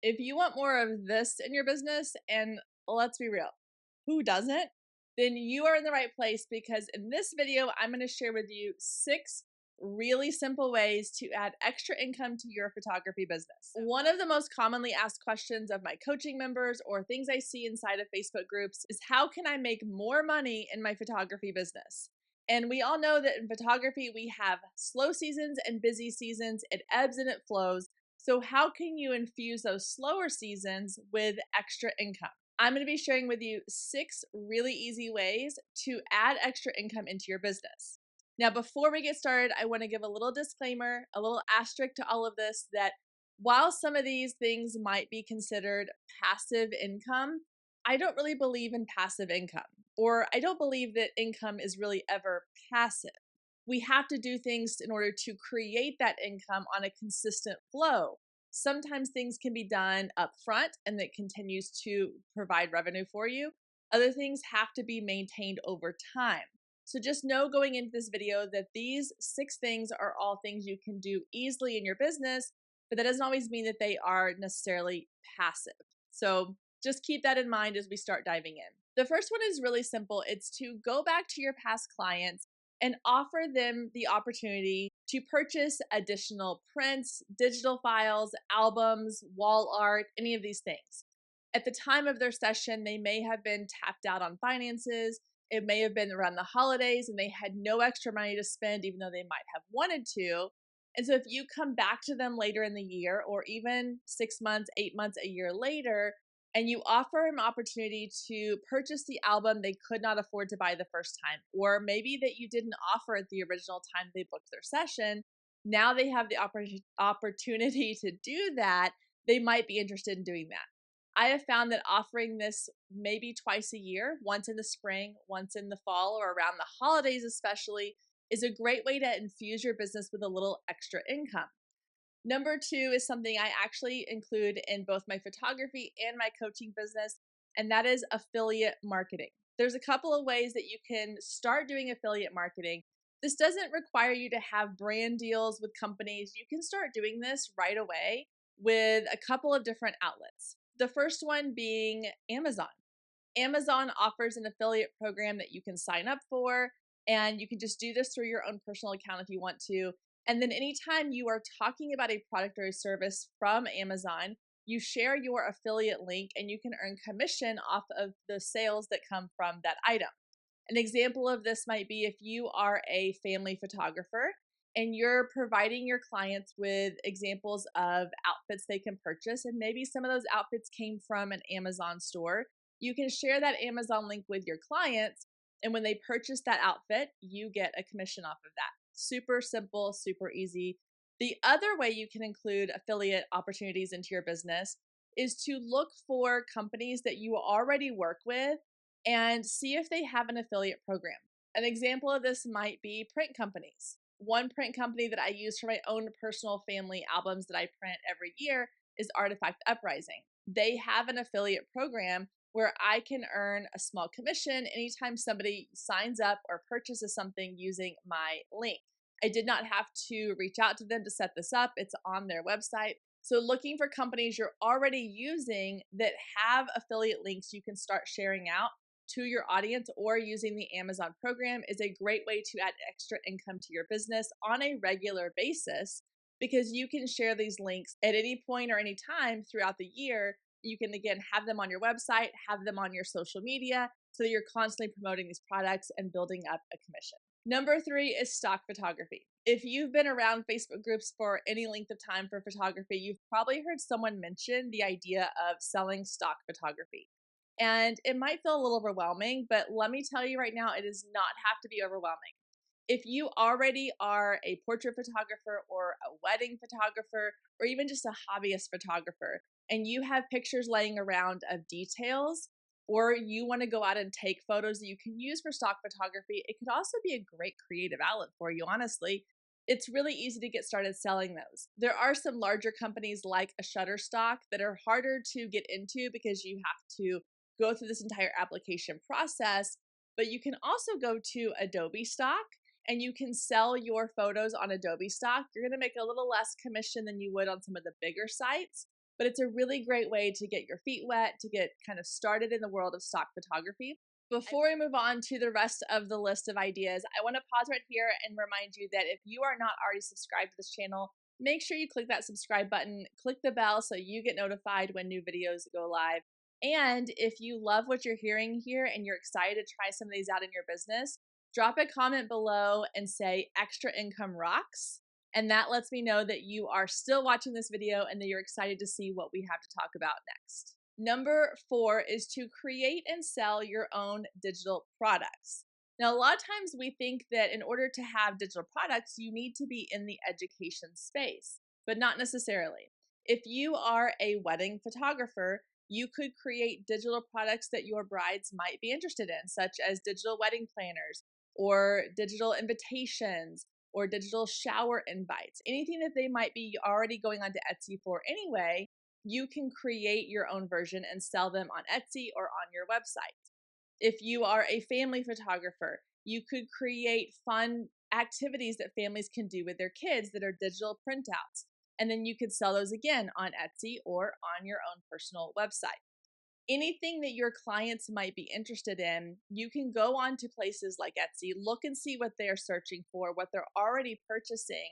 If you want more of this in your business, and let's be real, who doesn't? Then you are in the right place because in this video, I'm going to share with you 6 really simple ways to add extra income to your photography business. One of the most commonly asked questions of my coaching members or things I see inside of Facebook groups is how can I make more money in my photography business? And we all know that in photography, we have slow seasons and busy seasons. It ebbs and it flows. So, how can you infuse those slower seasons with extra income? I'm going to be sharing with you 6 really easy ways to add extra income into your business. Now, before we get started, I want to give a little disclaimer, a little asterisk to all of this that while some of these things might be considered passive income, I don't really believe in passive income, or I don't believe that income is really ever passive. We have to do things in order to create that income on a consistent flow. Sometimes things can be done up front and that continues to provide revenue for you. Other things have to be maintained over time. So just know going into this video that these 6 things are all things you can do easily in your business, but that doesn't always mean that they are necessarily passive. So just keep that in mind as we start diving in. The first one is really simple. It's to go back to your past clients and offer them the opportunity to purchase additional prints, digital files, albums, wall art, any of these things. At the time of their session, they may have been tapped out on finances. It may have been around the holidays and they had no extra money to spend, even though they might have wanted to. And so, if you come back to them later in the year, or even 6 months, 8 months, a year later, and you offer them opportunity to purchase the album they could not afford to buy the first time, or maybe that you didn't offer at the original time they booked their session, now they have the opportunity to do that, they might be interested in doing that. I have found that offering this maybe twice a year, once in the spring, once in the fall, or around the holidays especially, is a great way to infuse your business with a little extra income. Number 2 is something I actually include in both my photography and my coaching business, and that is affiliate marketing. There's a couple of ways that you can start doing affiliate marketing. This doesn't require you to have brand deals with companies. You can start doing this right away with a couple of different outlets. The first one being Amazon. Amazon offers an affiliate program that you can sign up for, and you can just do this through your own personal account if you want to. And then anytime you are talking about a product or a service from Amazon, you share your affiliate link and you can earn commission off of the sales that come from that item. An example of this might be if you are a family photographer and you're providing your clients with examples of outfits they can purchase, and maybe some of those outfits came from an Amazon store. You can share that Amazon link with your clients, and when they purchase that outfit, you get a commission off of that. Super simple, super easy. The other way you can include affiliate opportunities into your business is to look for companies that you already work with and see if they have an affiliate program. An example of this might be print companies. One print company that I use for my own personal family albums that I print every year is Artifact Uprising. They have an affiliate program where I can earn a small commission anytime somebody signs up or purchases something using my link. I did not have to reach out to them to set this up. It's on their website. So looking for companies you're already using that have affiliate links you can start sharing out to your audience or using the Amazon program is a great way to add extra income to your business on a regular basis, because you can share these links at any point or any time throughout the year. You can, again, have them on your website, have them on your social media, so that you're constantly promoting these products and building up a commission. Number 3 is stock photography. If you've been around Facebook groups for any length of time for photography, you've probably heard someone mention the idea of selling stock photography. And it might feel a little overwhelming, but let me tell you right now, it does not have to be overwhelming. If you already are a portrait photographer or a wedding photographer or even just a hobbyist photographer, and you have pictures laying around of details, or you want to go out and take photos that you can use for stock photography, it could also be a great creative outlet for you, honestly. It's really easy to get started selling those. There are some larger companies like a Shutterstock that are harder to get into because you have to go through this entire application process, but you can also go to Adobe Stock and you can sell your photos on Adobe Stock. You're going to make a little less commission than you would on some of the bigger sites, but it's a really great way to get your feet wet, to get kind of started in the world of stock photography. Before we move on to the rest of the list of ideas, I want to pause right here and remind you that if you are not already subscribed to this channel, make sure you click that subscribe button, click the bell so you get notified when new videos go live. And if you love what you're hearing here and you're excited to try some of these out in your business, drop a comment below and say extra income rocks. And that lets me know that you are still watching this video and that you're excited to see what we have to talk about next. Number 4 is to create and sell your own digital products. Now, a lot of times we think that in order to have digital products, you need to be in the education space, but not necessarily. If you are a wedding photographer, you could create digital products that your brides might be interested in, such as digital wedding planners or digital invitations or digital shower invites, anything that they might be already going onto Etsy for anyway. You can create your own version and sell them on Etsy or on your website. If you are a family photographer, you could create fun activities that families can do with their kids that are digital printouts. And then you could sell those again on Etsy or on your own personal website. Anything that your clients might be interested in, you can go on to places like Etsy, look and see what they're searching for, what they're already purchasing,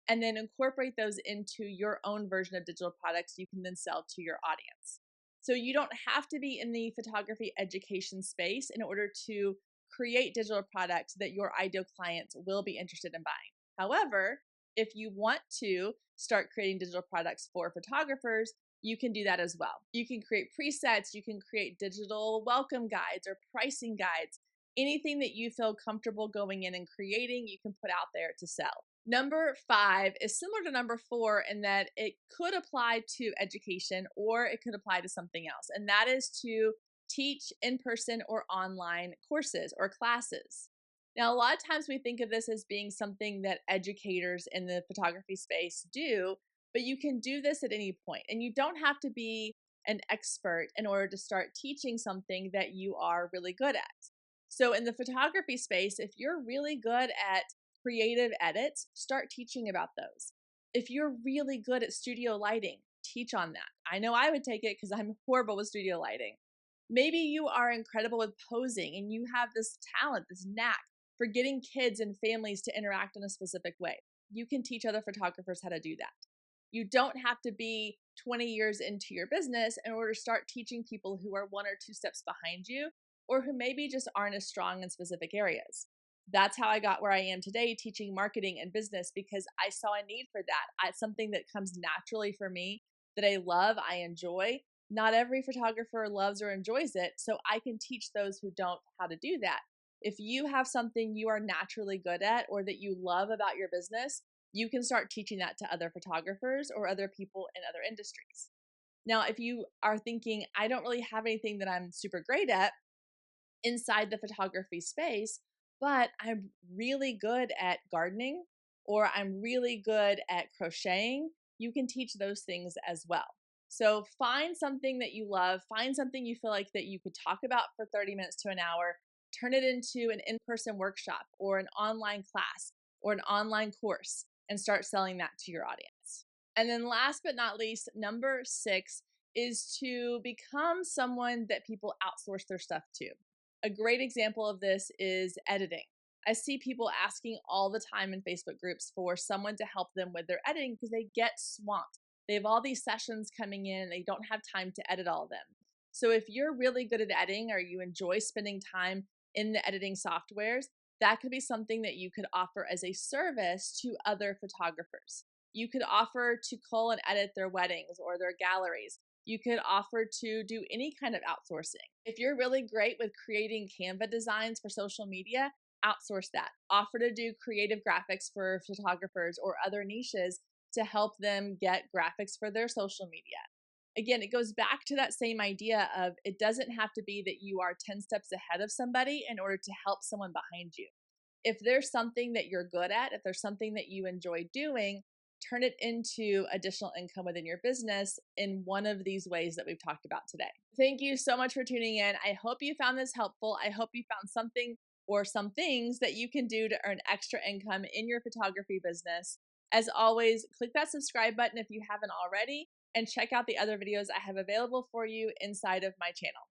and then incorporate those into your own version of digital products you can then sell to your audience. So you don't have to be in the photography education space in order to create digital products that your ideal clients will be interested in buying. However, if you want to start creating digital products for photographers, you can do that as well. You can create presets, you can create digital welcome guides or pricing guides. Anything that you feel comfortable going in and creating, you can put out there to sell. Number 5 is similar to number 4 in that it could apply to education or it could apply to something else, and that is to teach in-person or online courses or classes. Now, a lot of times we think of this as being something that educators in the photography space do, but you can do this at any point, and you don't have to be an expert in order to start teaching something that you are really good at. So in the photography space, if you're really good at creative edits, start teaching about those. If you're really good at studio lighting, teach on that. I know I would take it because I'm horrible with studio lighting. Maybe you are incredible with posing and you have this talent, this knack for getting kids and families to interact in a specific way. You can teach other photographers how to do that. You don't have to be 20 years into your business in order to start teaching people who are 1 or 2 steps behind you or who maybe just aren't as strong in specific areas. That's how I got where I am today, teaching marketing and business, because I saw a need for that. It's something that comes naturally for me, that I love, I enjoy. Not every photographer loves or enjoys it, so I can teach those who don't how to do that. If you have something you are naturally good at or that you love about your business, you can start teaching that to other photographers or other people in other industries. Now, if you are thinking, I don't really have anything that I'm super great at inside the photography space, but I'm really good at gardening or I'm really good at crocheting, you can teach those things as well. So find something that you love, find something you feel like that you could talk about for 30 minutes to an hour, turn it into an in-person workshop or an online class or an online course and start selling that to your audience. And then last but not least, number 6 is to become someone that people outsource their stuff to. A great example of this is editing. I see people asking all the time in Facebook groups for someone to help them with their editing because they get swamped. They have all these sessions coming in and they don't have time to edit all of them. So if you're really good at editing or you enjoy spending time in the editing softwares, that could be something that you could offer as a service to other photographers. You could offer to cull and edit their weddings or their galleries. You could offer to do any kind of outsourcing. If you're really great with creating Canva designs for social media, outsource that. Offer to do creative graphics for photographers or other niches to help them get graphics for their social media. Again, it goes back to that same idea of it doesn't have to be that you are 10 steps ahead of somebody in order to help someone behind you. If there's something that you're good at, if there's something that you enjoy doing, turn it into additional income within your business in one of these ways that we've talked about today. Thank you so much for tuning in. I hope you found this helpful. I hope you found something or some things that you can do to earn extra income in your photography business. As always, click that subscribe button if you haven't already. and check out the other videos I have available for you inside of my channel.